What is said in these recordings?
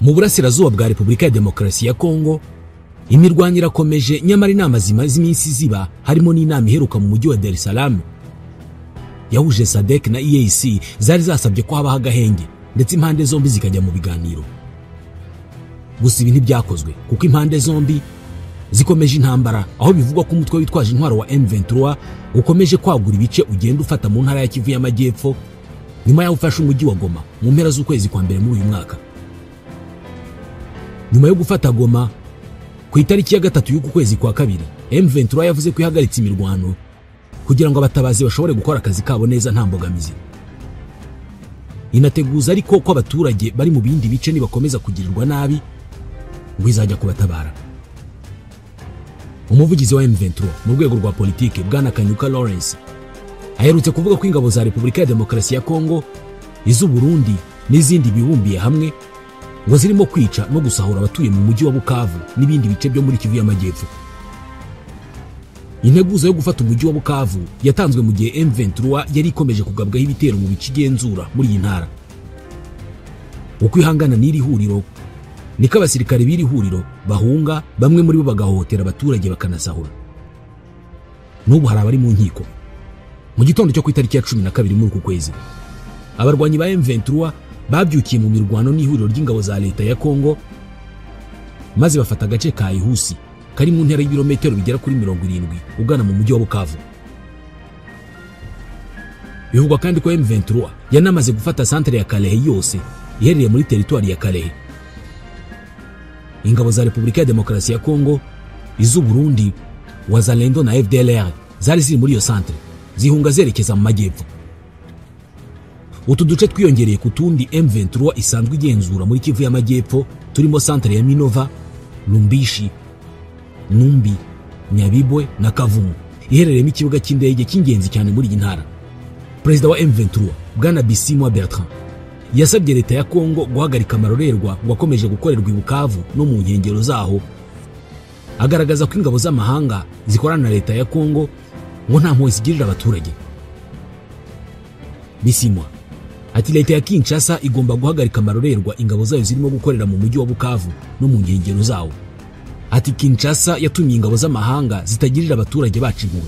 Mu burasirazuba bwa Repubulika ya Demokarasi ya Kongo, imirwano irakomeje, nyamara inama zimaze iminsi ziba harimo n'inama iheruka mu mujyi wa Dar es Salaam yahuje SADC na EAC zari zasabye ko habaho agahenge ndetse impande zombi zikajya mu biganiro. Gusa ibi ntibyakozwe kuko impande zombi zikomeje intambara, aho bivugwa ko umutwe witwaje intwaro wa M23 ukomeje kwagura ibice ugenda ufata mu ntara ya Kivu y'Amajyepfo nyuma yo gufasha umujyi wa Goma mu mpera z'ukwezi kwa mbere muri uyu mwaka. Nyuma yo gufata Goma ku itariki ya 3 y'uku kwezi kwa kabiri, M23 yavuze ko ihagaritse imirwano kugira ngo abatabazi bashobore gukora akazi kabo neza nta mbogamizi. Inateguza ariko ko abaturage bari mu bindi bice nibakomeza kugirirwa nabi ngo izajya kubatabara. Umuvugizi wa M23 mu rwego rwa politike Bwana Kanyuka Lawrence aherutse kuvuga ko ingabo za Repubulika ya Demokarasi ya Kongo, iz'u Burundi n'izindi bibumbiye hamwe ngo zirimo kwica no gusahura abatuye mu mujyi wa Bukavu n'ibindi bice byo muri Kivu y'Amajyepfo. Integuza yo gufata umujyi wa Bukavu yatanzwe mu gihe M23 yari ikomeje kugabwaho ibitero mu bice igenzura muri iyi ntara. Uko ihangana n'iri huriro niko abasirikare b'iri huriro bahunga, bamwe muri bo bagahohotera abaturage bakanasahura. N'ubu hari abari mu nkiko. Mu gitondo cyo ku itariki ya 12 muri uku kwezi, abarwanyi ba M23 babyukiye mu mirwano n'ihuriro ry'ingabo za leta ya Kongo maze bafata agace ka Ihusi kari mu ntera y'ibirometero bigera kuri 70 ugana mu mujyi wa Bukavu. Bivugwa kandi ko M23 yanamaze gufata centre ya Kalehe yose iherereye muri teritwari ya Kalehe. Ingabo za Repubulika ya Demokarasi ya Kongo, iz'u Burundi, Wazalendo na FDLR zari ziri muri iyo centre zihunga zerekeza mu majyepfo. Utu duce twiyongereye ku tundi M23 isanzwe igenzura muri Kivu y'Amajyepfo turimo centre ya Minova, Lumbishi, Numbi, Nyabibwe na Kavumu iherereyemo ikibuga cy'indege cy'ingenzi cyane muri iyi ntara. Perezida wa M23 Bwana Bisimwa Bertrand yasabye leta ya Kongo guhagarika amarorerwa wakomeje gukorerwa i Bukavu no mu nkengero zaho, agaragaza ko ingabo z'amahanga zikorana na leta ya Kongo ngo nta mpuhwe zigirira abaturage. Bisimwa ati leta ya Kinshasa igomba guhagarika amarorerwa ingabo zayo zirimo gukorera mu mujyi wa Bukavu no mu nkengero zawo. Ati Kinshasa yatumye ingabo z'amahanga zitagirira abaturage bacu inkuru.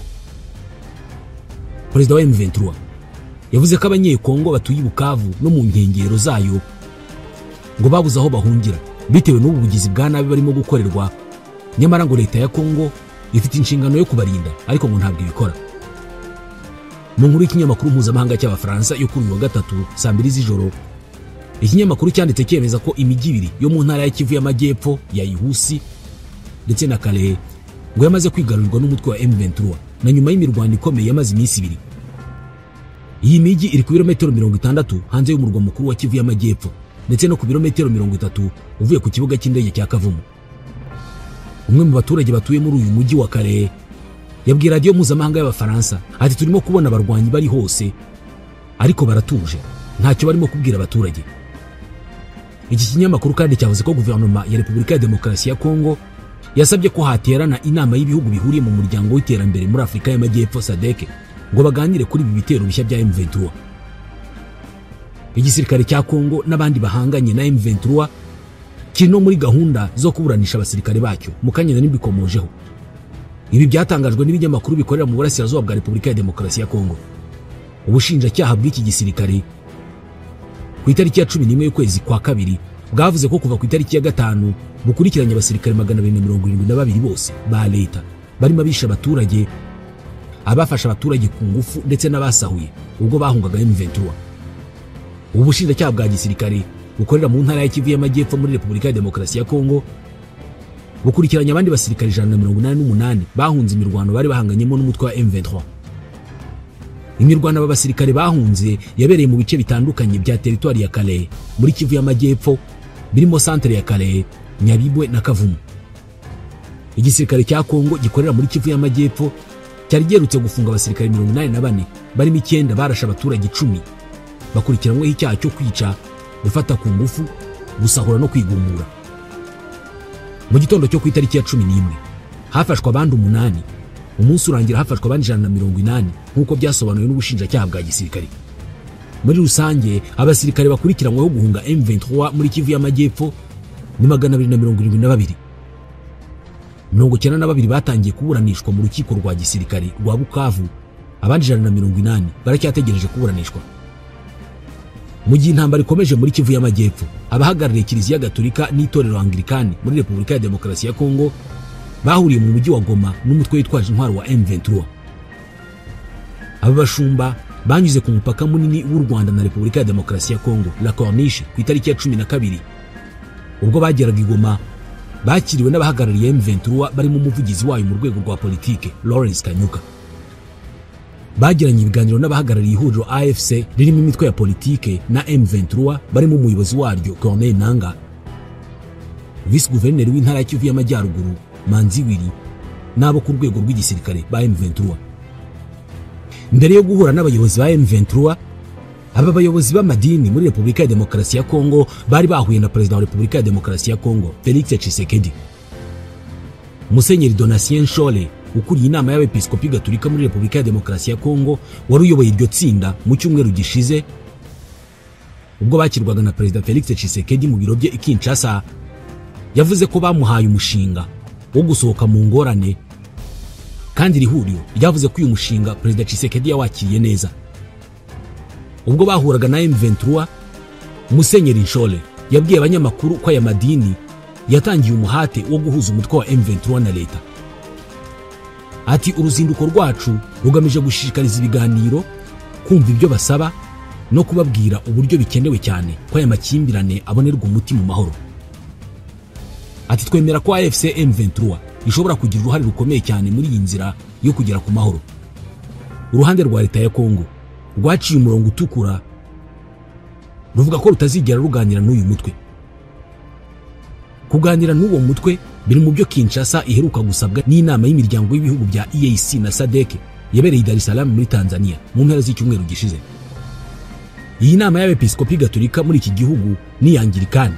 Perezida wa M23 yavuze ko abanyekongo batuye i Bukavu no mu nkengero zayo ngo babuze aho bahungira bitewe n'ubu bugizi bwa nabi barimo gukorerwa, nyamara ngo leta ya Kongo ifite inshingano yo kubarinda ariko ngo ntabwo ibikora. Mu nkuru y'ikinyamakuru mpuzamahanga cy'Abafaransa yo kuri uyu wa gatatu saa 2 z'ijoro, ikinyamakuru cyanditse cyemeza ko imijyi ibiri yo mu ntara ya Kivu y'Amajyepfo ya Ihusi ndetse na Kalehe ngo yamaze kwigarurirwa n'umutwe wa M23 na nyuma y'imirwano ikomeye yamaze iminsi ibiri. Iyi mijyi iri ku birometero 60 hanze y'umurwa mukuru wa Kivu y'Amajyepfo ndetse no ku birometero 30 uvuye ku kibuga cy'indege cya Kavumu. Umwe mu baturage batuye muri uyu mujyi wa Kalehe yabwira radio mpuzamahanga y'Abafaransa ati turimo kubona abarwanyi bari hose ariko baratuje, ntacyo barimo kubwira abaturage. Iki kinyamakuru kandi cyavuze ko guverinoma ya Repubulika ya Demokarasi ya Kongo yasabye ko haterana inama y'ibihugu bihuriye mu muryango w'iterambere muri Afurika y'Amajyepfo SADC ngo baganire kuri ibi bitero bishya bya M23. Igisirikare cya Kongo n'abandi bahanganye na M23 kiri no muri gahunda zo kuburanisha abasirikare bacyo mu kanya n'ibikomojeho. Ibi byatangajwe n'ibinyamakuru bikorera mu burasirazuba bwa Repubulika ya Demokarasi ya Kongo. Ubushinjacyaha bw'iki gisirikare ku itariki ya 11 y'ukwezi kwa kabiri bwavuze ko kuva ku itariki ya 5 bukurikiranye abasirikare 272 bose ba leta barimo abisha abaturage, abafasha abaturage ku ngufu ndetse n'abasahuye ubwo bahungaga M23. Ubushinjacyaha bwa gisirikare bukorera mu ntara ya Kivu y'Amajyepfo muri Repubulika ya Demokarasi ya Kongo bukurikiranye abandi basirikare 188 bahunze imirwano bari bahanganyemo n'umutwe wa M23. Imirwano aba basirikare bahunze yabereye mu bice bitandukanye bya teritwari ya Kalehe muri Kivu y'Amajyepfo birimo centre ya Kalehe, Nyabibwe na Kavumu. Igisirikare cya Kongo gikorera muri Kivu y'Amajyepfo cyari gerutse gufunga abasirikare 84 barimo 9 barasha abaturage 10 bakurikiranweho icyaha cyo kwica, gufata ku ngufu, gusahura no kwigumura. Mu gitondo cyo ku itariki ya 11 hafashwe abandi 8, umunsi urangira hafashwe abandi 180 nk'uko byasobanuwe n'ubushinjacyaha bwa gisirikare. Muri rusange abasirikare bakurikiranyweho guhunga M23 muri Kivu y'Amajyepfo ni 272. 92 batangiye kuburanishwa mu rukiko rwa gisirikare rwa Bukavu, abandi 180 baracyategereje kuburanishwa. Mu gihe intambara ikomeje muri Kivu y'Amajyepfo, abahagarariye Kiliziya Gatolika n'itorero Anglikani muri Repubulika ya Demokarasi ya Kongo bahuriye mu mujyi wa Goma n'umutwe witwaje intwaro wa M23. Aba bashumba banyuze ku mupaka munini w'u Rwanda na Repubulika ya Demokarasi ya Kongo, La Corniche, ku itariki ya 12. Ubwo bageraga i Goma, bakiriwe n'abahagarariye M23 barimo umuvugizi wayo mu rwego rwa politike, Lawrence Kanyuka. Bagiranye ibiganiro n'abahagarariye ihuriro AFC ririmo imitwe ya politike na M23 barimo umuyobozi waryo Corneille Nangaa, Vice Guverneri w'intara ya Kivu y'Amajyaruguru Manzi Wili, n'abo ku rwego rw'igisirikare ba M23. Mbere yo guhura n'abayobozi ba M23, aba bayobozi b'amadini muri Repubulika ya Demokarasi ya Kongo bari bahuye na Perezida wa Repubulika ya Demokarasi ya Kongo Felix Tshisekedi. Musenyeri Donatien Nshole ukuriye inama y'abepiskopi Gatolika muri Repubulika ya Demokarasi ya Kongo wari uyoboye iryo tsinda mu cyumweru gishize, ubwo bakirwaga na Perezida Felix Tshisekedi mu biro bye i Kinshasa, yavuze ko bamuhaye umushinga wo gusohoka mu ngorane, kandi iri huriro ryavuze ko uyu mushinga Perezida Tshisekedi yawakiriye neza. Ubwo bahuraga na M23, Musenyeri Nshole yabwiye abanyamakuru ko aya madini yatangiye umuhate wo guhuza umutwe wa M23 na leta. Ati uruzinduko rwacu rugamije gushishikariza ibiganiro, kumva ibyo basaba no kubabwira uburyo bikenewe cyane ko aya makimbirane abonerwa umuti mu mahoro. Ati twemera ko AFC M23 ishobora kugira uruhare rukomeye cyane muri iyi nzira yo kugera ku mahoro. Uruhande rwa leta ya Kongo rwaciye umurongo utukura, ruvuga ko rutazigera ruganira n'uyu mutwe. Kuganira n'uwo mutwe biri mu byo Kinshasa iheruka gusabwa n'inama y'imiryango y'ibihugu bya EAC na SADC yabereye i Dar es Salaam muri Tanzania mu mpera z'icyumweru gishize. Iyi nama y'abepiskopi Gatolika muri iki gihugu ni Anglikani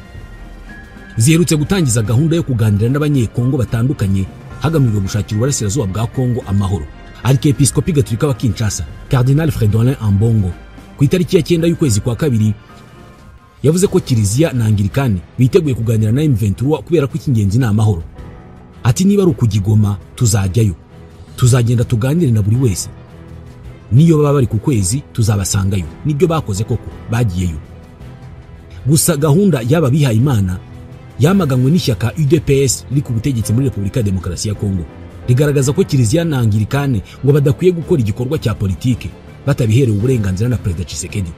ziherutse gutangiza gahunda yo kuganira n'abanyekongo batandukanye hagamijwe gushakira uburasirazuba bwa Kongo amahoro. Arikepiskopi Gatolika wa Kinshasa Cardinal Fridolin Ambongo ku itariki ya 9 y'ukwezi kwa kabiri yavuze ko Kiliziya na Anglikani biteguye kuganira na M23 kubera ko ikingenzi ni amahoro. Ati niba ari ukugigoma tuzajyayo, tuzagenda tuganire na buri wese, niyo baba bari ku kwezi tuzabasangayo. Nibyo bakoze koko, bagiyeyo. Gusa gahunda y'aba bihaye Imana yamaganywe n'ishyaka UDPS riri ku butegetsi muri Repubulika ya Demokarasi ya Kongo, rigaragaza ko Kiliziya na Anglikani ngo badakwiye gukora igikorwa cya politike batabiherewe uburenganzira na Perezida Tshisekedi.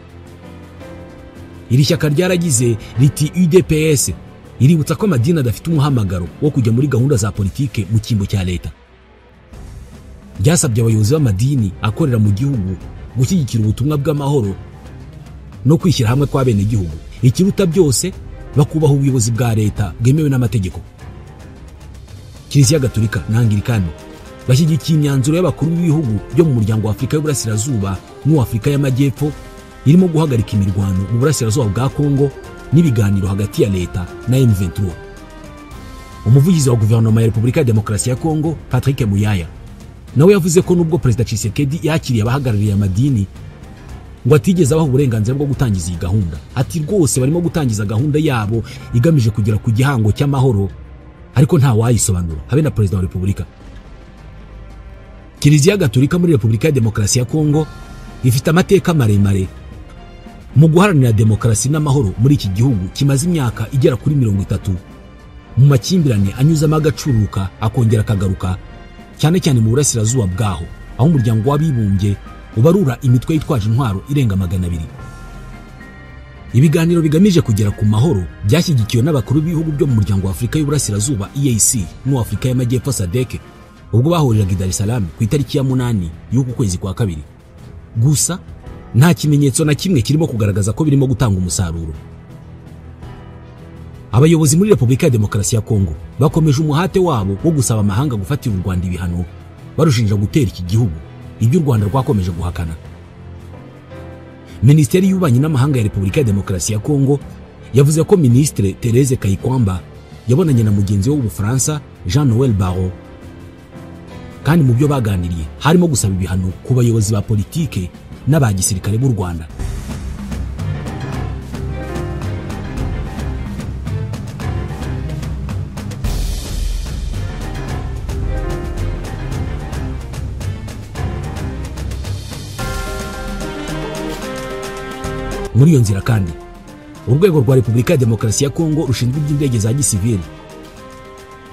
Iri shyaka ryaragize riti UDPS iributsa ko amadini adafite umuhamagaro wo kujya muri gahunda za politike mu cyimbo cya leta. Ryasabye abayobozi b'amadini akorera mu gihugu gushyigikira ubutumwa bw'amahoro no kwishyira hamwe kwa bene gihugu, ikiruta byose bakubaha ubuyobozi bwa leta bwemewe n'amategeko. Kiliziya Gatolika na Anglikani bashyigikiye imyanzuro y'abakuru b'ibihugu byo mu muryango wa Afurika y'Uburasirazuba n'Afurika y'Amajyepfo irimo guhagarika imirwano mu burasirazuba bwa Kongo n'ibiganiro hagati ya leta na M23. Umuvugizi wa guverinoma ya Repubulika ya Demokarasi ya Kongo Patrick Muyaya nawe yavuze ko nubwo Perezida Tshisekedi yakiriye abahagarariye amadini ngo atigeze abaha uburenganzira bwo gutangiza iyi gahunda. Ati rwose barimo gutangiza gahunda yabo igamije kugera ku gihango cy'amahoro, ariko nta wayisobanura habe na Perezida wa Repubulika. Kiliziya Gatolika muri Repubulika ya Demokarasi ya Kongo ifite amateka maremare mu guharanira demokarasi n'amahoro muri iki gihugu kimaze imyaka igera kuri 30 mu makimbirane anyuzamo agacuruka akongera akagaruka, cyane cyane mu burasirazuba bwaho, aho umuryango w'abibumbye ubarura imitwe yitwaje intwaro irenga 200. Ibiganiro bigamije kugera ku mahoro byashyigikiwe n'abakuru b'ibihugu byo mu muryango wa Afurika y'Uburasirazuba EAC n'Afurika y'Amajyepfo SADC ubwo bahuriraga i Dar es Salaam ku itariki ya 8 y'uku kwezi kwa kabiri. Gusa nta kimenyetso na kimwe kirimo kugaragaza ko birimo gutanga umusaruro. Abayobozi muri Repubulika ya Demokarasi ya Kongo bakomeje umuhate wabo wo gusaba amahanga gufatira u Rwanda ibihano, barushinja gutera iki gihugu, ibyo u Rwanda rwakomeje guhakana. Minisiteri y'Ububanyi n'Amahanga ya Repubulika ya Demokarasi ya Kongo yavuze ko Ministre Thérèse Kayikwamba yabonanye na mugenzi we w'Ubufaransa Jean-Noël Barrot, kandi mu byo baganiriye harimo gusaba ibihano ku bayobozi ba politike n'aba gisirikare b'u Rwanda. Muri iyo nzira kandi urwego rwa Repubulika ya Demokarasi ya Kongo rushinzwe iby'indege za gisivili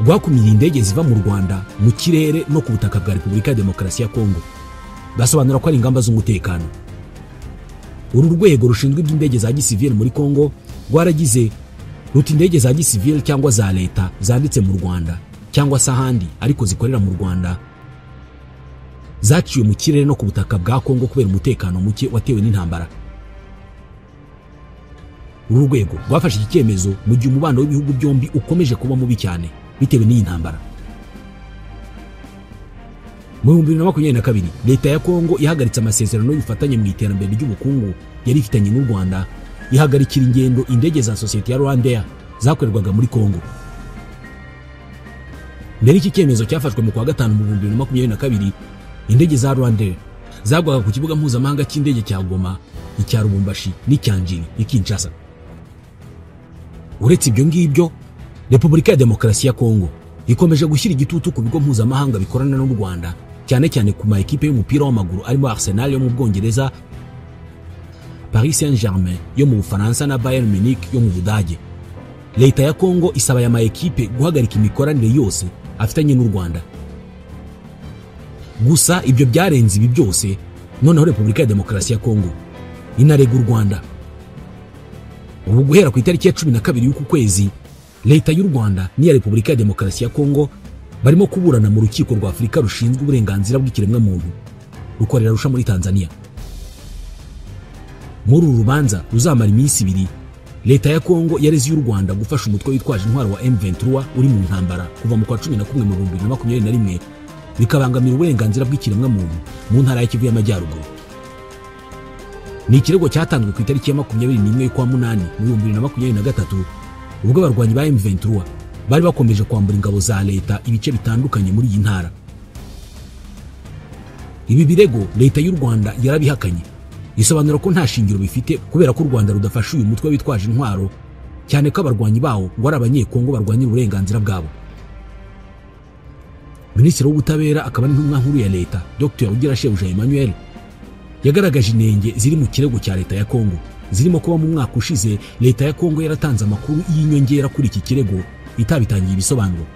rwakumiriye indege ziva mu Rwanda mu kirere no ku butaka bwa Repubulika ya Demokarasi ya Kongo, basobanura ko ari ingamba z'umutekano. Uru rwego rushinzwe iby'indege za gisivili muri Kongo rwaragize ruti indege za gisivili cyangwa za leta zanditse mu Rwanda cyangwa se ahandi ariko zikorera mu Rwanda zaciwe mu kirere no ku butaka bwa Kongo kubera umutekano muke watewe n'intambara. Uru rwego rwafashe iki cyemezo mu gihe umubano w'ibihugu byombi ukomeje kuba mubi cyane bitewe n'iyi ntambara. Mu 2022 leta ya Kongo ihagaritse amasezerano y'ubufatanye mu iterambere ry'ubukungu yari ifitanye n'u Rwanda, ihagarikira ingendo indege za sosiyete ya Rwandair zakorerwaga muri Kongo. Mbere iki cyemezo cyafashwe mu kwa gatanu mu 2022, indege za Rwandair zagwaga ku kibuga mpuzamahanga cy'indege cya Goma, icya Lubumbashi n'icyanjiri ikinshasa. Uretse ibyo ngibyo, Repubulika ya Demokarasi ya Kongo ikomeje gushyira igitutu ku bigo mpuzamahanga bikorana n'u Rwanda, cyane cyane ku ma ekipe y'umupira w'amaguru arimo Arsenal yo mu Bwongereza, Paris Saint-Germain yo mu Bufaransa na Bayern Munich yo mu Budage. Leta ya Kongo isaba aya ma ekipe guhagarika imikoranire yose afitanye n'u Rwanda. Gusa ibyo byarenze ibi byose, noneho Repubulika ya Demokarasi ya Kongo inarega u Rwanda. Ubu guhera ku itariki ya 12 y'uku kwezi, leta y'u Rwanda n'iya Repubulika ya Demokarasi ya Kongo barimo kuburana mu rukiko rwa Afurika rushinzwe uburenganzira bw'ikiremwa muntu rukorera Arusha muri Tanzania. Muri uru rubanza ruzamara iminsi 2, leta ya Kongo yareze y'u Rwanda gufasha umutwe witwaje intwaro wa M23 uri mu ntambara kuva mu kwa 11 mu 2021 bikabangamira uburenganzira bw'ikiremwa muntu mu ntara ya Kivu y'Amajyaruguru. Ni ikirego cyatanzwe ku itariki ya 21 y'ukwa 8 mu 2023 ubwo abarwanyi ba M23 bari bakomeje kwambura ingabo za leta ibice bitandukanye muri iyi ntara. Ibi birego leta y'u Rwanda yarabihakanye, isobanura ko nta shingiro bifite kubera ko u Rwanda rudafasha uyu mutwe witwaje intwaro, cyane ko abarwanyi bawo ngo ari abanyekongo barwanya uburenganzira bwabo. Minisitiri w'ubutabera akaba n'intumwa nkuru ya leta Dr. Ugirashebuja Emmanuel yagaragaje inenge ziri mu kirego cya leta ya Kongo, zirimo kuba mu mwaka ushize leta ya Kongo yaratanze amakuru y'inyongera kuri iki kirego itabitangiye ibisobanuro.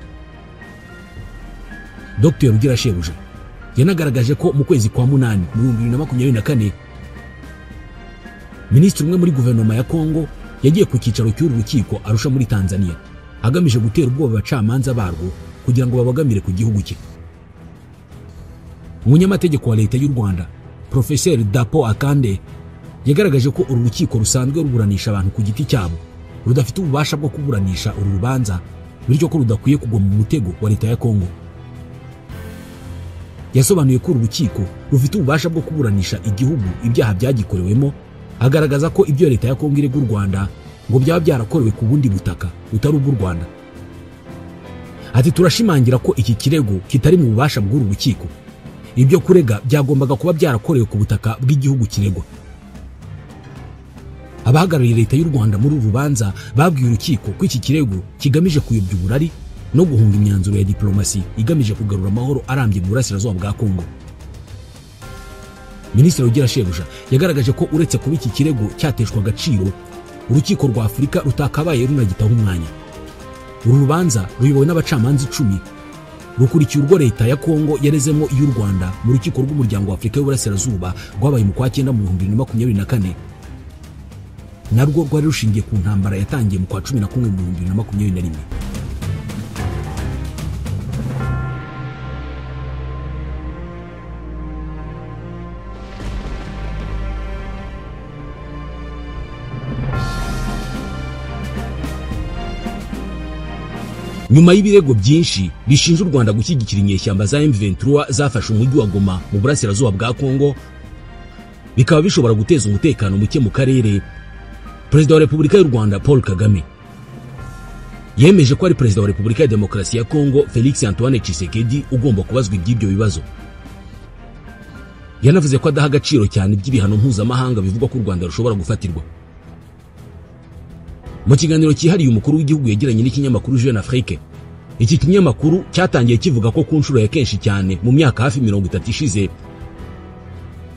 Dr. Ugirashebuja yanagaragaje ko mu kwezi kwa 8 mu 2024 Minisitiri umwe muri guverinoma ya Kongo yagiye ku cyicaro cy'uru rukiko Arusha muri Tanzania agamije gutera ubwoba abacamanza barwo kugira ngo babagamire ku gihugu cye. Umunyamategeko wa leta y'u Rwanda Professeur Dapo Akande yagaragaje ko uru rukiko rusanzwe ruburanisha abantu ku giti cyabo, rudafite ububasha bwo kuburanisha uru rubanza, bityo ko rudakwiye kugwa mu mutego wa leta ya Kongo. Yasobanuye ko uru rukiko rufite ububasha bwo kuburanisha igihugu ibyaha byagikorewemo, agaragaza ko ibyo leta ya Kongo irega u Rwanda ngo byaba byarakorewe ku bundi butaka butari ubw'u Rwanda. Ati turashimangira ko iki kirego kitari mu bubasha bw'uru rukiko, ibyo kurega byagombaga kuba byarakorewe ku butaka bw'igihugu kiregwa. Abahagarariye leta y'u Rwanda muri uru rubanza babwiye urukiko ko iki kirego kigamije kuyobya uburari no guhunga imyanzuro ya diplomasi igamije kugarura amahoro arambye mu burasirazuba bwa Kongo. Minisitiri Ugirashebuja yagaragaje ko uretse kuba iki kirego cyateshwa agaciro, urukiko rwa Afurika rutakabaye runagitaho umwanya. Uru rubanza ruyobowe n'abacamanza 10 rukurikiye urwo leta ya Kongo yarezemo y'u Rwanda mu rukiko rw'umuryango wa Afurika y'Uburasirazuba rwabaye mu kwa 9 mu 2024, narwo rwari rushingiye ku ntambara yatangiye mu kwa 11 mu 2021. Nyuma y'ibirego byinshi bishinja u Rwanda gushyigikira inyeshyamba za M23 zafashe umujyi wa Goma mu burasirazuba bwa Kongo, bikaba bishobora guteza umutekano muke mu karere, Perezida wa Repubulika y'u Rwanda Paul Kagame yemeje ko ari Perezida wa Repubulika ya Demokarasi ya Kongo Felix Antoine Tshisekedi ugomba kubazwa iby'ibyo bibazo. Yanavuze ko adaha agaciro cyane iby'ibihano mpuzamahanga bivuga ko u Rwanda rushobora gufatirwa. Mu kiganiro cyihariye umukuru w'igihugu yagiranye n'ikinyamakuru Jeune Afrique, iki kinyamakuru cyatangiye kivuga ko ku nshuro ya kenshi cyane mu myaka hafi 30 ishize,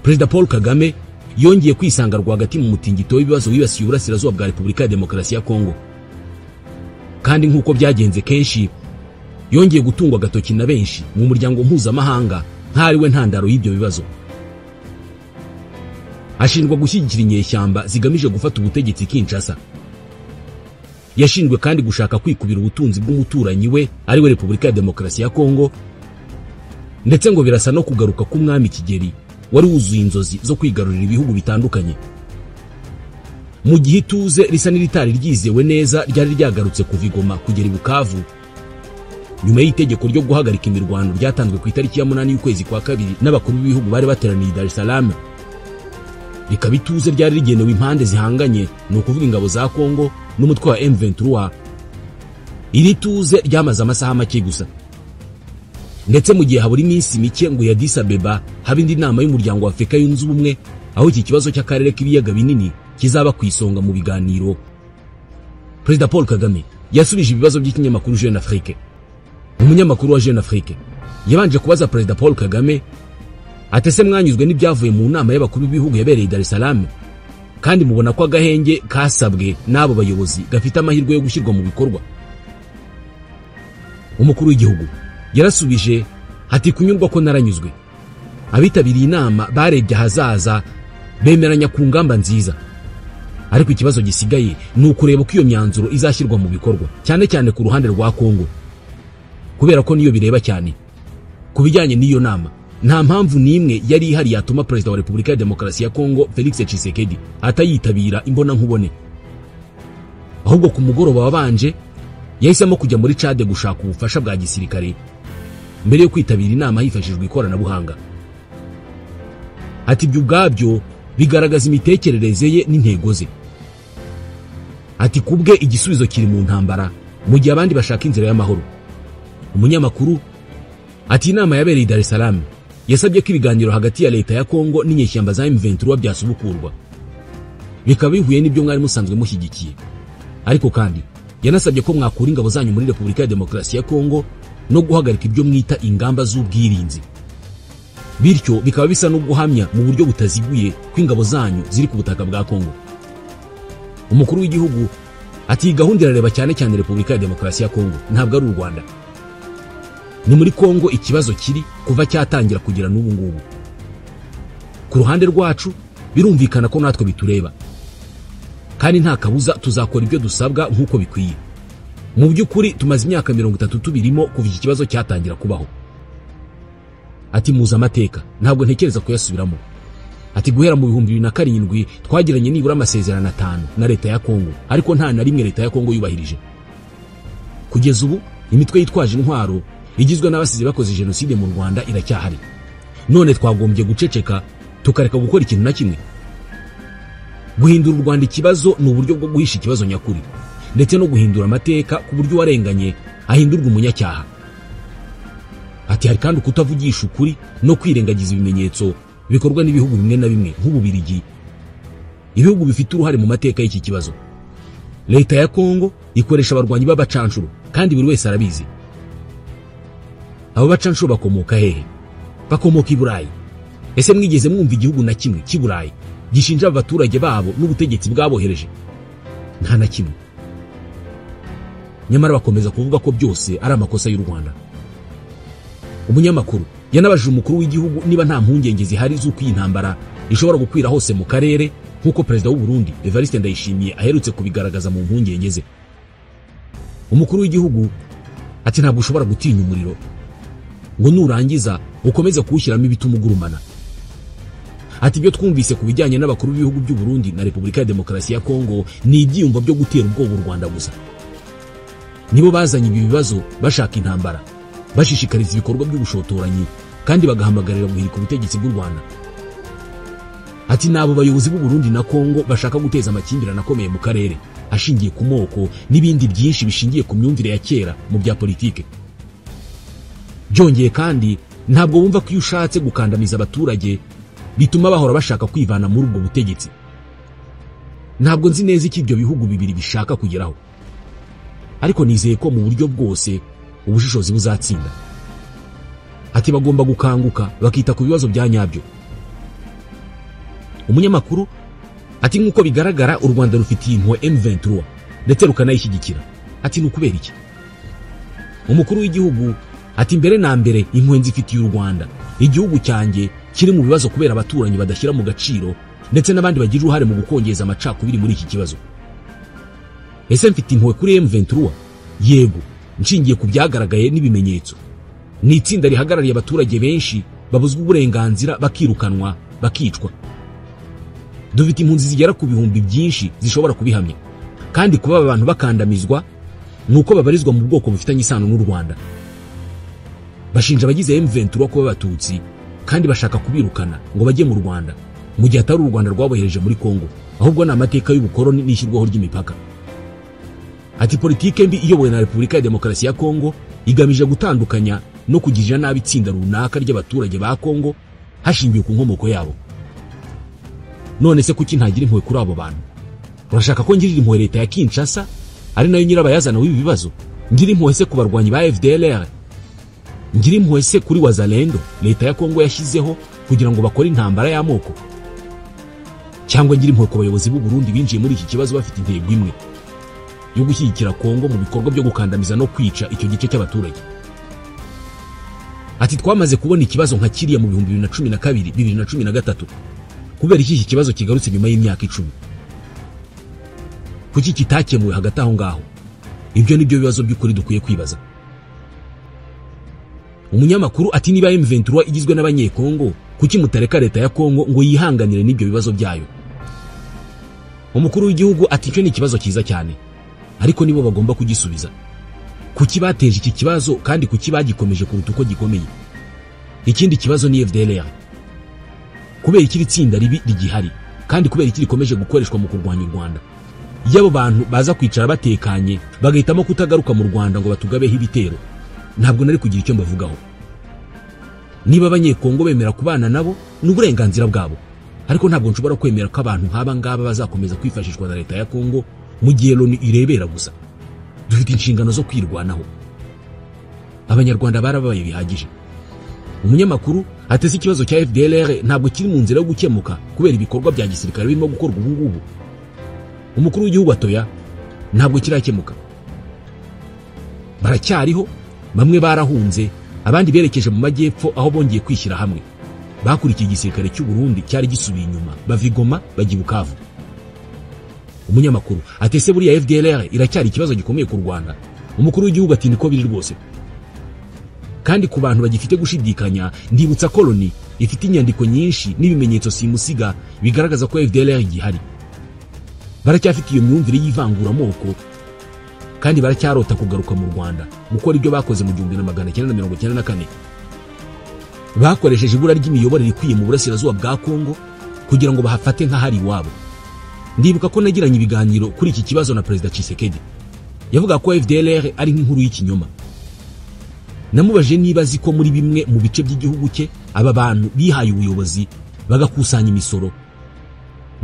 Perezida Paul Kagame yongeye kwisanga rwagati mu mutingito w'ibibazo wibasiye uburasirazuba bwa Repubulika ya Demokarasi ya Kongo, kandi nk'uko byagenze kenshi yongeye gutungwa agatoki na benshi mu muryango mpuzamahanga nk'ari we ntandaro y'ibyo bibazo. Ashinjwa gushyigikira inyeshyamba zigamije gufata ubutegetsi Kinshasa. Yashinjwe kandi gushaka kwikubira ubutunzi bw'umuturanyi we ari we Repubulika ya Demokarasi ya Kongo, ndetse ngo birasa no kugaruka k'umwami Kigeli wari wuzuye inzozi zo kwigarurira ibihugu bitandukanye. Mu gihe ituze risa n'iritari ryizewe neza ryari ryagarutse kuva i Goma kugera i Bukavu nyuma y'itegeko ryo guhagarika imirwano ryatanzwe ku itariki ya 8 y'ukwezi kwa kabiri n'abakuru b'ibihugu bari bateraniye Dar es Salaam. Rikaba ituze ryari rigenewe impande zihanganye, ni ukuvuga ingabo za Kongo n'umutwe wa M23. Iri tuze ryamaze amasaha make gusa, ndetse mu gihe habura iminsi mike ngo ya Addis Abeba habe indi nama y'umuryango wa Afrika yunze ubumwe, aho iki kibazo cy'akarere k'ibiyaga binini kizaba kwisonga mu biganiro. Perezida Paul Kagame yasubije ibibazo by'ikinyamakuru Jeune Afrique. Umunyamakuru wa Jeune Afrique yabanje kubaza Perezida Paul Kagame atese mwanyuzwe n'ibyavuye mu nama y'abakuru b'ibihugu yabereye Dar es Salaam, kandi mubona ko agahenge kasabwe n'abo bayobozi gafite amahirwe yo gushyirwa mu bikorwa. Umukuru w'igihugu yarasubije ati kunyurwa ko naranyuzwe. Abitabiriye inama barebye ahazaza bemeranya ku ngamba nziza, ariko ikibazo gisigaye ni ukureba ko iyo myanzuro izashyirwa mu bikorwa, cyane cyane ku ruhande rwa Kongo, kubera ko niyo bireba cyane. Ku bijyanye n'iyo nama nta mpamvu n'imwe yari ihari yatuma Perezida wa Repubulika ya Demokarasi ya Kongo Felix Tshisekedi atayitabira imbona nkubone. Ahubwo ku mugoroba wabanje yahisemo kujya muri Chad gushaka ubufasha bwa gisirikare mbere yo kwitabira inama hifashishijwe ikoranabuhanga. Ati ibyo ubwabyo bigaragaza imitekerereze ye n'intego ze. Ati kubwe igisubizo kiri mu ntambara mu gihe abandi bashaka inzira y'amahoro. Umunyamakuru ati inama yabereye Dar es Salaam yasabye ko ibiganiro hagati ya leta ya Kongo n'inyeshyamba za M23 byasubukurwa, bikaba bihuye n'ibyo mwari musanzwe mushyigikiye, ariko kandi yanasabye ko mwakura ingabo zanyu muri Repubulika ya Demokarasi ya Kongo no guhagarika ibyo mwita ingamba z'ubwirinzi. Bityo bikaba bisa no guhamya mu buryo butaziguye ko ingabo zanyu ziri ku butaka bwa Kongo. Umukuru w'igihugu ati gahunda irareba cyane cyane Repubulika ya Demokarasi ya Kongo, ntabwo ari u Rwanda. Ni muri Kongo ikibazo kiri kuva cyatangira kugera n'ubu ngubu. Ku ruhande rwacu birumvikana ko natwe bitureba, kandi nta kabuza tuzakora ibyo dusabwa nk'uko bikwiye. Mu by'ukuri tumaze imyaka 30 tubirimo kuva iki kibazo cyatangira kubaho. Ati muza amateka ntabwo ntekereza kuyasubiramo. Ati guhera mu 2007 twagiranye nibura amasezerano 5 na leta ya Kongo, ariko nta na rimwe leta ya Kongo yubahirije. Kugeza ubu imitwe yitwaje intwaro igizwe n'abasize bakoze jenoside mu Rwanda iracyahari. None twagombye guceceka tukareka gukora ikintu na kimwe? Guhindura u Rwanda ikibazo ni uburyo bwo guhisha ikibazo nyakuri, ndetse no guhindura amateka ku buryo warenganye ahindurwa umunyacyaha. Ati hari kandi kutavugisha ukuri no kwirengagiza ibimenyetso bikorwa n'ibihugu bimwe na bimwe nk'Ububirigi, ibihugu bifite uruhare mu mateka y'iki kibazo. Leta ya Kongo ikoresha abarwanyi b'abacanshuro, kandi buri wese arabizi. Abo bacanshuro bakomoka hehe? Bakomoka i Burayi. Ese mwigeze mwumva igihugu na kimwe cy'i Burayi gishinja abaturage babo n'ubutegetsi bwabohereje? Nta na kimwe. Nyamara bakomeza kuvuga ko byose ari amakosa y'u Rwanda. Umunyamakuru yanabajije umukuru w'igihugu niba nta mpungenge zihari z'uko iyi ntambara ishobora gukwira hose mu karere nk'uko Perezida w'u Burundi Evariste Ndayishimiye aherutse kubigaragaza mu mpungenge ze. Umukuru w'igihugu ati ntabwo ushobora gutinya umuriro ngo nurangiza ukomeze kuwushyiramo ibitumugurumana. Ati ibyo twumvise ku bijyanye n'abakuru b'ibihugu by'u Burundi na Repubulika ya Demokarasi ya Kongo ni ibyiyumvo byo gutera ubwoba u Rwanda gusa. Nibo bazanye ibi bibazo bashaka intambara, bashishikariza ibikorwa by'ubushotoranyi, kandi bagahamagarira guhirika ubutegetsi bw'u Rwanda. Ati nabo bayobozi b'u Burundi na Kongo bashaka guteza amakimbirane akomeye mu karere ashingiye ku moko n'ibindi byinshi bishingiye ku myumvire ya kera mu bya politike. Byongeye kandi ntabwo bumva ko iyo ushatse gukandamiza abaturage bituma bahora bashaka kwivana muri ubwo butegetsi. Ntabwo nzi neza iki ibyo bihugu bibiri bishaka kugeraho, ariko nizeye ko mu buryo bwose ubushishozi buzatsinda. Ati bagomba gukanguka bakita ku bibazo bya nyabyo. umunyamakuru ati nk'uko bigaragara u Rwanda rufitiye impuhwe M23 ndetse rukanayishyigikira. Ati ni ukubera iki? Umukuru w'igihugu ati mbere na mbere impuhwe nzifitiye u Rwanda, igihugu cyanjye kiri mu bibazo kubera abaturanyi badashyira mu gaciro ndetse n'abandi bagira uruhare mu gukongeza amacakubiri muri iki kibazo. Ese mfite impuhwe kuri M23? Yego, nshingiye ku byagaragaye n'ibimenyetso. Ni itsinda rihagarariye abaturage benshi babuzwa uburenganzira, bakirukanwa, bakicwa. Dufite impunzi zigera ku bihumbi byinshi zishobora kubihamya, kandi kuba abantu bakandamizwa nuko babarizwa mu bwoko bufitanye isano n'u Rwanda. Bashinja abagize M23 kuba abatutsi kandi bashaka kubirukana ngo bajye mu Rwanda, mu gihe atari u Rwanda rwabohereje muri Kongo, ahubwo ni amateka y'ubukoroni n'ishyirwaho ry'imipaka. Ati politike mbi iyobowe na Repubulika ya Demokarasi ya Kongo igamije gutandukanya no kugirira nabi itsinda runaka ry'abaturage ba Kongo hashingiwe ku nkomoko yabo. None se kuki ntagira impuhwe kuri abo bantu? Urashaka ko ngirira impuhwe leta ya Kinshasa ari nayo nyirabayazana w'ibi bibazo? Ngira impuhwe se ku barwanyi ba FDLR? Ngira impuhwe se kuri Wazalendo leta ya Kongo yashyizeho kugira ngo bakore intambara y'amoko? Cyangwa ngira impuhwe ku bayobozi b'u Burundi binjiye muri iki kibazo bafite intego imwe yo gushyigikira Kongo mu bikorwa byo gukandamiza no kwica icyo gice cy'abaturage? Ati twamaze kubona ikibazo nka kiriya mu 2012 2013. Kubera iki kibazo kigarutse nyuma y'imyaka 10? Kuki kitakemuwe hagati aho ngaho? Ibyo nibyo bibazo by'ukuri dukwiye kwibaza. Umunyamakuru ati niba M23 igizwe n'abanyekongo, kuki mutareka leta ya Kongo ngo yihanganire n'ibyo bibazo byayo? Umukuru w'igihugu ati cyo ni ikibazo cyiza cyane, ariko nibo bagomba kugisubiza. Kuki bateje iki kibazo kandi kuki bagikomeje kuruta uko gikomeye? Ikindi kibazo ni FDLR. Kubera ikiri tsinda ribi rigihari kandi kubera ikiri komeje gukoreshwa mu kurwanya u Rwanda. Yabo bantu baza kwicara batekanye bagahitamo kutagaruka mu Rwanda ngo batugabeho ibitero, ntabwo nari kugira icyo mbavugaho. Niba abanyekongo bemera kubana nabo n'uburenganzira bwabo, ariko ntabwo nshobora kwemera ko abantu nk'aba ngaba bazakomeza kwifashishwa na leta ya Kongo mu gihe Loni irebera gusa. Dufite inshingano zo kwirwanaho. Abanyarwanda barabaye bihagije. Umunyamakuru atese ikibazo cya FDLR ntabwo kiri mu nzira yo gukemuka kubera ibikorwa bya gisirikare birimo gukorwa ubu ngubu. Umukuru w'igihugu atoya ntabwo kirakemuka. Baracyariho, bamwe barahunze, abandi berekeje mu majyepfo aho bongeye kwishyira hamwe. Bakurikiye igisirikare cy'u Burundi cyari gisubiye inyuma, bavigoma bajya Bukavu. Umunyamakuru atese buriya FDLR iracyari ikibazo gikomeye ku Rwanda. Umukuru w'igihugu ati niko biri rwose. Kandi ku bantu bagifite gushidikanya, ndibutsa koloni ifite inyandiko nyinshi n'ibimenyetso simusiga bigaragaza ko FDLR igihari. Baracyafite iyo myumvire y'ivangura amoko kandi baracyarota kugaruka mu Rwanda gukora ibyo bakoze mu 1994. Bakoresheje ibura ry'imiyoborere ikwiye mu burasirazuba bwa Kongo kugira ngo bahafate nk'ahari iwabo. Ndibuka ko nagiranye ibiganiro kuri iki kibazo na Perezida Tshisekedi. Yavuga ko FDLR ari nk'inkuru y'ikinyoma. Namubaje niba azi ko muri bimwe mu bice by'igihugu cye aba bantu bihaye ubuyobozi bagakusanya imisoro,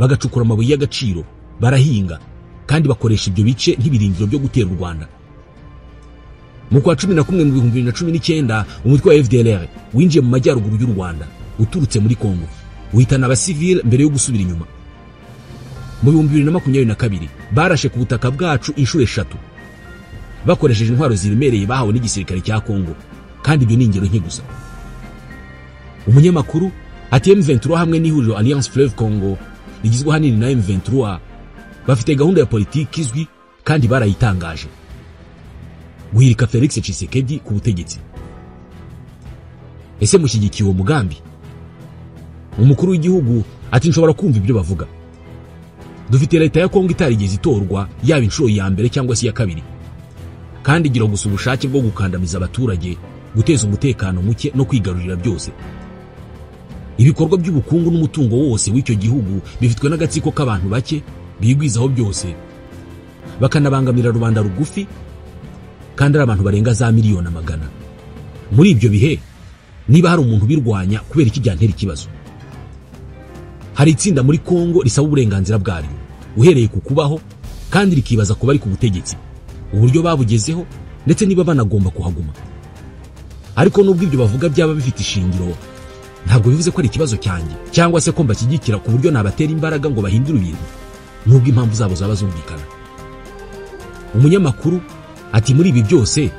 bagacukura amabuye y'agaciro, barahinga kandi bakoresha ibyo bice nk'ibirindiro byo gutera u Rwanda. Mu kwa 11 mu 2019 umutwe wa FDLR winjiye mu majyaruguru y'u Rwanda uturutse muri Kongo, uhitana abasivile mbere yo gusubira inyuma. Mu 2022 barashe ku butaka bwacu inshuro 3 bakoresheje intwaro ziremereye bahawe n'igisirikare cya Kongo, kandi ibyo ni ingero nke gusa. Umunyamakuru ati M23 hamwe n'ihuriro Alliance Fleuve Congo rigizwe hanini na M23 bafite gahunda ya politiki izwi kandi barayitangaje: guhirika Felix Tshisekedi ku butegetsi. Ese mushyigikiye uwo mugambi? Umukuru w'igihugu ati nshobora kumva ibyo bavuga. Dufite leta ya Kongo itarigeze itorwa, yaba inshuro ya mbere cyangwa se ya kabiri, kandi igira gusa ubushake bwo gukandamiza abaturage, guteza umutekano muke no kwigarurira byose. Ibikorwa by'ubukungu n'umutungo wose w'icyo gihugu bifitwe n'agatsiko k'abantu bake bigwizaho byose, bakanabangamira rubanda rugufi, kandi ari abantu barenga za miliyoni amagana. Muri ibyo bihe niba hari umuntu birwanya kubera iki byantera ikibazo? Hari itsinda muri Kongo risaba uburenganzira bwaryo uhereye ku kubaho, kandi rikibaza kuba ari ku butegetsi, uburyo babugezeho ndetse niba banagomba kuhaguma. Ariko nubwo ibyo bavuga byaba bifite ishingiro, ntabwo bivuze ko ari ikibazo cyanjye cyangwa se ko mbashyigikira ku buryo nabatera imbaraga ngo bahindure ibintu nubwo impamvu zabo zaba zumvikana. Umunyamakuru ati muri ibi byose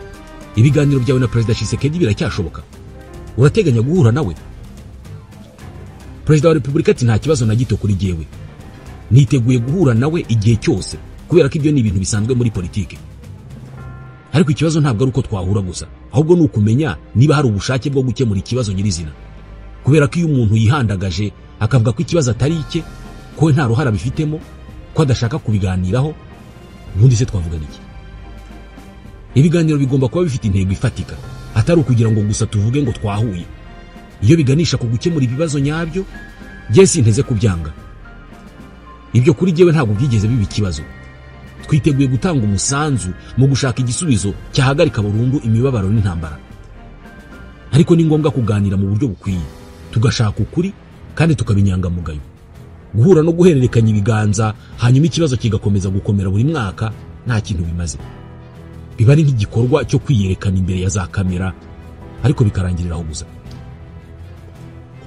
ibiganiro byawe na Perezida Tshisekedi biracyashoboka, urateganya guhura nawe? Perezida wa Repubulika ati nta kibazo na gito kuri jyewe, niteguye guhura nawe igihe cyose kubera ko ibyo ni ibintu bisanzwe muri politike. Ariko ikibazo ntabwo ari uko twahura gusa, ahubwo ni ukumenya niba hari ubushake bwo gukemura ikibazo nyirizina, kubera ko iyo umuntu yihandagaje akavuga ko ikibazo atari icye, ko nta ruhara bifitemo, ko adashaka kubiganiraho, ubundi se twavuga iki? Ibiganiro bigomba kuba bifite intego ifatika, atari ukugira ngo gusa tuvuge ngo twahuye. Iyo biganisha ku gukemura ibibazo nyabyo, jye sinteze kubyanga. Ibyo kuri jyewe ntabwo byigeze biba ikibazo. Twiteguye gutanga umusanzu mu gushaka igisubizo cyahagarika burundu imibabaro n'intambara. Ariko ni ngombwa kuganira mu buryo bukwiye, tugashaka ukuri kandi tukabinyangamugayo. Guhura no guhererekanya ibiganza hanyuma ikibazo kigakomeza gukomera buri mwaka nta kintu bimaze. Biba ari nk'igikorwa cyo kwiyerekana imbere ya za kamera, ariko bikarangirira aho gusa.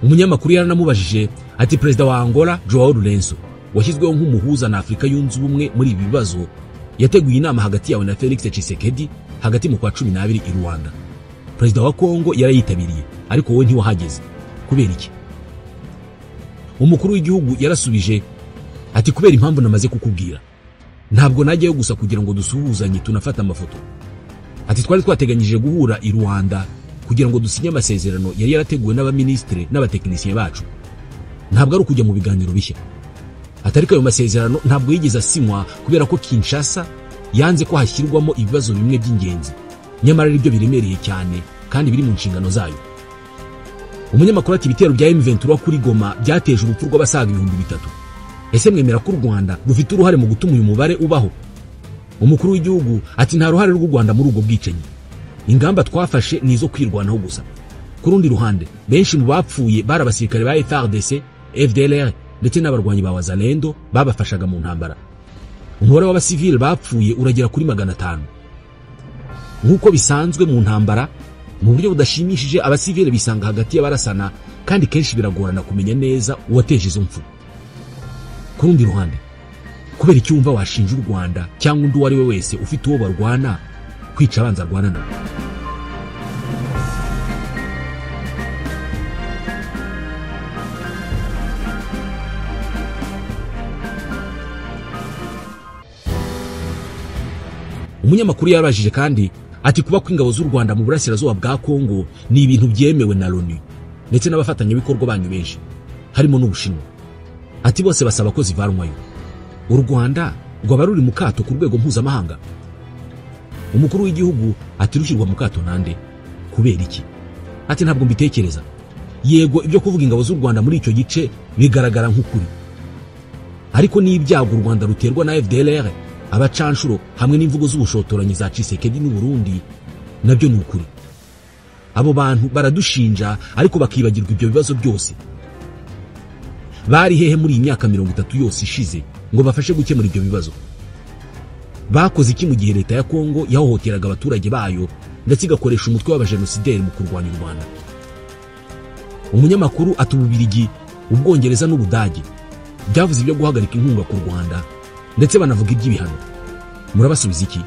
Umunyamakuru yaranamubajije ati Perezida wa Angola Joao Lourenço washyizweho nk'umuhuza na Afurika yunze ubumwe muri ibi bibazo yateguye inama hagati yawe na Felix Tshisekedi hagati mu kwa 12 i Rwanda. Perezida wa Kongo yarayitabiriye ariko wowe ntiwahageze, kubera iki? Umukuru w'igihugu yarasubije ati kubera impamvu namaze kukubwira. Ntabwo najyayo gusa kugira ngo dusuhuzanye tunafata amafoto. Ati twari twateganyije guhura i Rwanda kugira ngo dusinye amasezerano yari yarateguwe n'abaministre n'abatekinisiye bacu. Ntabwo ari ukujya mu biganiro bishya. Atariko ayo masezerano ntabwo yigeze asinywa kubera ko Kinshasa yanze ko hashyirwamo ibibazo bimwe by'ingenzi, nyamara ari byo biremereye cyane kandi biri mu nshingano zayo. Umunyamakuru ati ibitero bya M23 kuri Goma byateje urupfu rw'abasaga 3000. Ese mwemera ko u Rwanda rufite uruhare mu gutuma uyu mubare ubaho? Umukuru w'igihugu ati nta ruhare rw'u Rwanda muri ubwo bwicanyi. Ingamba twafashe ni izo kwirwanaho gusa. Ku rundi ruhande, benshi mu bapfuye bari abasirikare ba FARDC, FDLR ndetse n'abarwanyi ba Wazalendo babafashaga mu ntambara. Umubare w'abasivile bapfuye uragera kuri 500. Nk'uko bisanzwe mu ntambara, mu buryo budashimishije abasivile bisanga hagati y'abarasana kandi kenshi biragorana kumenya neza uwateje izo mfu. Ku rundi ruhande, kubera icyo wumva washinja u Rwanda cyangwa undi wari we wese ufite uwo barwana kwica abanza arwana nabo? Umunyamakuru yarabajije kandi ati kuba kw'ingabo z'u Rwanda mu burasirazuba bwa Kongo ni ibintu byemewe na Loni ndetse n'abafatanyabikorwa banyu benshi harimo n'Ubushinwa. Ati bose basaba ko zivanwayo. U Rwanda rwaba ruri mu kato ku rwego mpuzamahanga. Umukuru w'igihugu ati rushyirwa mu kato nande? Kubera iki? Ati ntabwo mbitekereza. Yego ibyo kuvuga ingabo z'u Rwanda muri icyo gice bigaragara nk'ukuri, ariko ni ibyago u Rwanda ruterwa na FDLR, abacanshuro hamwe n'imvugo z'ubushotoranyi za Tshisekedi n'u Burundi nabyo ni ukuri. Abo bantu baradushinja ariko bakibagirwa ibyo bibazo byose. Bari hehe muri iyi myaka 30 yose ishize ngo bafashe gukemura ibyo bibazo? Bakoze iki mu gihe leta ya Kongo yahohoteraga abaturage bayo ndetse igakoresha umutwe w'abajenosideri mu kurwanya u Rwanda? Umunyamakuru ati Ububirigi, Ubwongereza n'Ubudage byavuze ibyo guhagarika inkunga ku Rwanda ndetse banavuga iby'ibihano. Murabasubiza iki?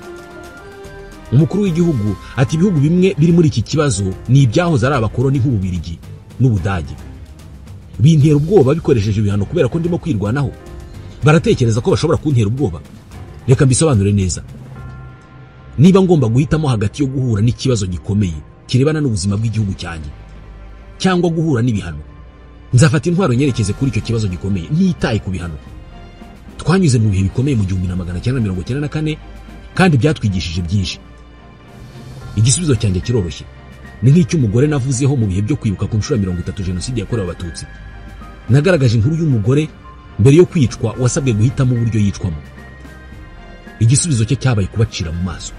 Umukuru w'igihugu ati ibihugu bimwe biri muri iki kibazo ni ibyahoze ari abakoloni nk'Ububirigi n'Ubudage. Bintera ubwoba bikoresheje ibihano kubera ko ndimo kwirwanaho. Baratekereza ko bashobora kuntera ubwoba. Reka mbisobanure neza. Niba ngomba guhitamo hagati yo guhura n'ikibazo gikomeye kirebana n'ubuzima bw'igihugu cyanjye cyangwa guhura n'ibihano, nzafata intwaro nyerekeze kuri icyo kibazo gikomeye ntitaye ku bihano. Twanyuze mu bihe bikomeye mu 1994 kandi byatwigishije byinshi. Igisubizo cyanjye kiroroshye. Ni nk'icy'umugore navuzeho mu bihe byo kwibuka ku nshuro 30 Jenoside yakorewe Abatutsi. Nagaragaje inkuru y'umugore mbere yo kwicwa wasabwe guhitamo uburyo yicwamo. Igisubizo cye cyabaye kubacira mu maso.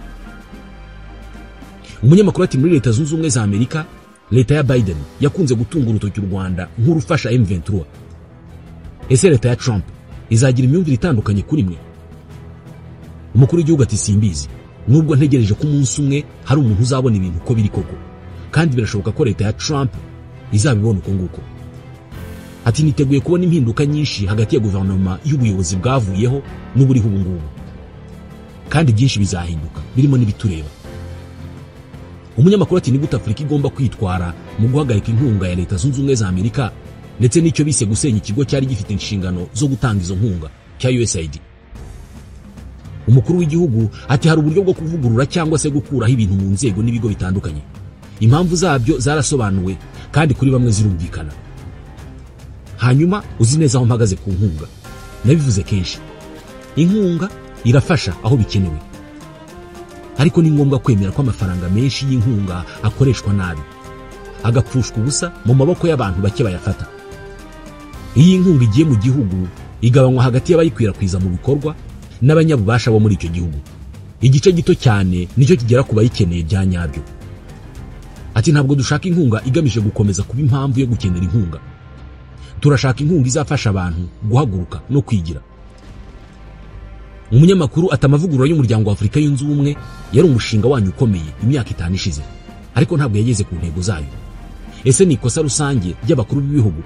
Umunyamakuru ati muri Leta Zunze Ubumwe za Amerika, leta ya Biden yakunze gutunga urutoki u Rwanda nk'urufasha M23. Ese leta ya Trump izagira imyumvire itandukanye kuri mwe? Umukuru w'igihugu ati simbizi, nubwo ntegereje ko umunsi umwe hari umuntu uzabona ibintu uko biri koko, kandi birashoboka ko leta ya Trump izabibona uko nguko. Ati niteguye kubona impinduka nyinshi hagati ya guverinoma y'ubuyobozi bwavuyeho n'uburiho ubu ngubu, kandi byinshi bizahinduka birimo n'ibitureba. Umunyamakuru ati ni gute Afurika igomba kwitwara mu guhagarika inkunga ya Leta Zunze Ubumwe za Amerika ndetse n'icyo bise gusenya ikigo cyari gifite inshingano zo gutanga izo nkunga cya USAID. Umukuru w'igihugu ati hari uburyo bwo kuvugurura cyangwa se gukuraho ibintu mu nzego n'ibigo bitandukanye. Impamvu zabyo zarasobanuwe kandi kuri bamwe zirumvikana. Hanyuma uzi neza aho mpagaze ku nkunga. Nabivuze kenshi, inkunga irafasha aho bikenewe, ariko ni ngombwa kwemera ko amafaranga menshi y'inkunga akoreshwa nabi, agapfushwa ubusa mu maboko y'abantu bake bayafata. Iyi inkunga igiye mu gihugu igabanywa hagati y'abayikwirakwiza mu bikorwa n'abanyabubasha bo muri icyo gihugu. Igice gito cyane nicyo kigera ku bayikeneye bya nyabyo. Ati ntabwo dushaka inkunga igamije gukomeza kuba impamvu yo gukenera inkunga. Turashaka inkunga izafasha abantu guhaguruka no kwigira. Umunyamakuru atamavugurura y'umuryango wa Afurika yunze ubumwe yari umushinga wanyu ukomeye imyaka 5 ishize, ariko ntabwo yageze ku ntego zayo. Ese ni ikosa rusange ry'abakuru b'ibihugu?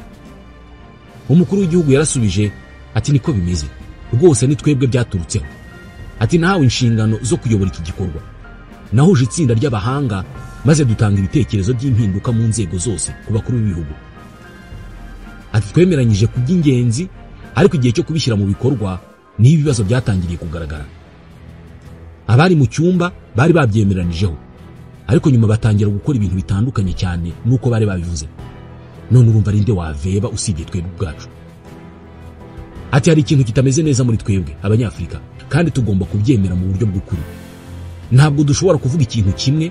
Umukuru w'igihugu yarasubije ati niko bimeze rwose, ni twebwe byaturutseho. Ati nahawe inshingano zo kuyobora iki gikorwa, nahuje itsinda ry'abahanga maze dutanga ibitekerezo by'impinduka mu nzego zose ku bakuru b'ibihugu. Ati twemeranyije ku by'ingenzi, ariko igihe cyo kubishyira mu bikorwa ni ibibazo byatangiriye kugaragara. Abari mu cyumba bari babyemeranijeho, ariko nyuma batangira gukora ibintu bitandukanye cyane nuko bari babivuze. None urumva rinde waveba usibye twebwe ubwacu. Ati hari ikintu kitameze neza muri twebwe abanyafrika, kandi tugomba kubyemera mu buryo bw'ukuri. Ntabwo dushobora kuvuga ikintu kimwe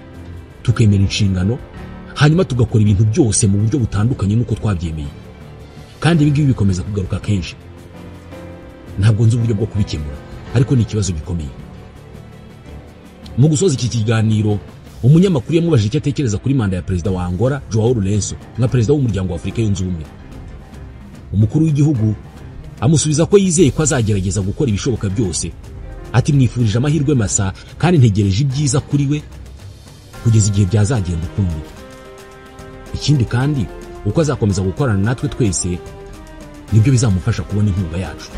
tukemera inshingano hanyuma tugakora ibintu byose mu buryo butandukanye nuko twabyemeye, kandi ibi ngibi bikomeza kugaruka kenshi. Ntabwo nzi uburyo bwo kubikemura, ariko ni ikibazo gikomeye. Mu gusoza iki kiganiro, umunyamakuru yamubajije icyo atekereza kuri manda ya perezida wa Angola Joao Lourenço nka perezida w'umuryango wa Afurika yunze ubumwe. Umukuru w'igihugu amusubiza ko yizeye ko azagerageza gukora ibishoboka byose. Ati mwifurije amahirwe masa kandi ntegereje ibyiza kuri we kugeza igihe byazagenda ukundi. Ikindi kandi uko azakomeza gukorana natwe twese nibyo bizamufasha kubona inkunga yacu.